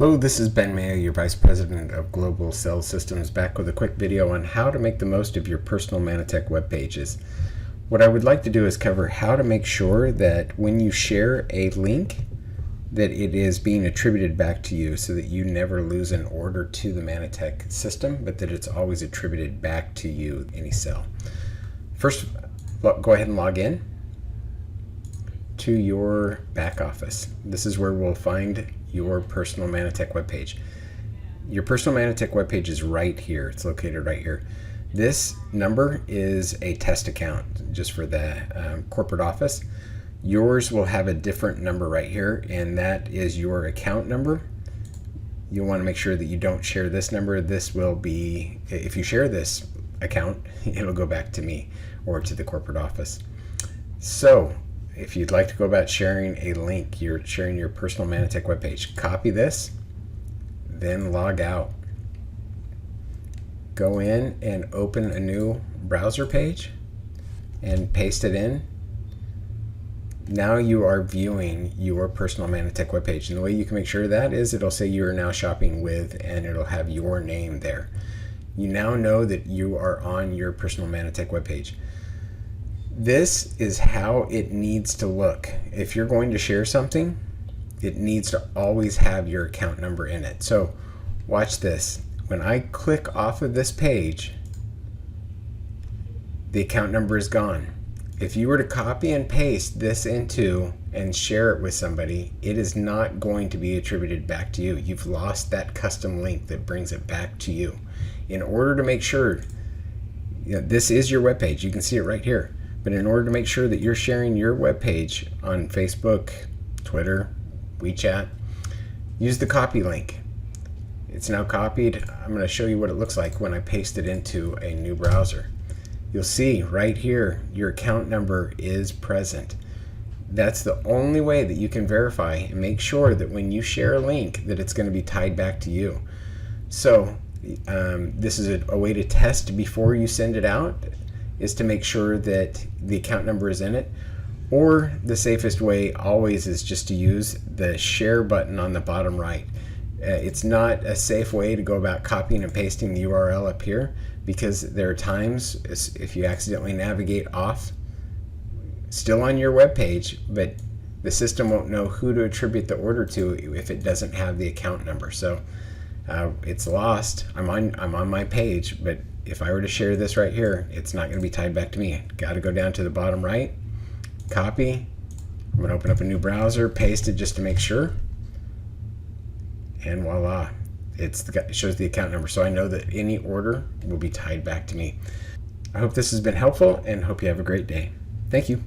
Hello, this is Ben Mayo, your Vice President of Global Sales Systems, back with a quick video on how to make the most of your personal Mannatech web pages. What I would like to do is cover how to make sure that when you share a link that it is being attributed back to you so that you never lose an order to the Mannatech system, but that it's always attributed back to you, any sale. First, go ahead and log in to your back office. This is where we'll find your personal Mannatech webpage. Your personal Mannatech webpage is right here. It's located right here. This number is a test account just for the corporate office. Yours will have a different number right here, and that is your account number. You'll want to make sure that you don't share this number. This will be, if you share this account, it'll go back to me or to the corporate office. So if you'd like to go about sharing a link, you're sharing your personal Mannatech webpage, copy this, then log out. Go in and open a new browser page and paste it in. Now you are viewing your personal Mannatech webpage. And the way you can make sure of that is it'll say you are now shopping with, and it'll have your name there. You now know that you are on your personal Mannatech webpage. This is how it needs to look. If you're going to share something, it needs to always have your account number in it. So watch this. When I click off of this page, the account number is gone. If you were to copy and paste this into and share it with somebody, it is not going to be attributed back to you. You've lost that custom link that brings it back to you. In order to make sure, this is your webpage, you can see it right here. But in order to make sure that you're sharing your webpage on Facebook, Twitter, WeChat, use the copy link. It's now copied. I'm going to show you what it looks like when I paste it into a new browser. You'll see right here your account number is present. That's the only way that you can verify and make sure that when you share a link that it's going to be tied back to you. So this is a way to test before you send it out, is to make sure that the account number is in it. Or the safest way always is just to use the share button on the bottom right. It's not a safe way to go about copying and pasting the URL up here, because there are times if you accidentally navigate off, still on your web page, but the system won't know who to attribute the order to if it doesn't have the account number. So it's lost. I'm on my page, but if I were to share this right here, it's not going to be tied back to me. Got to go down to the bottom right, copy. I'm going to open up a new browser, paste it just to make sure, and voila, it shows the account number. So I know that any order will be tied back to me. I hope this has been helpful and hope you have a great day. Thank you.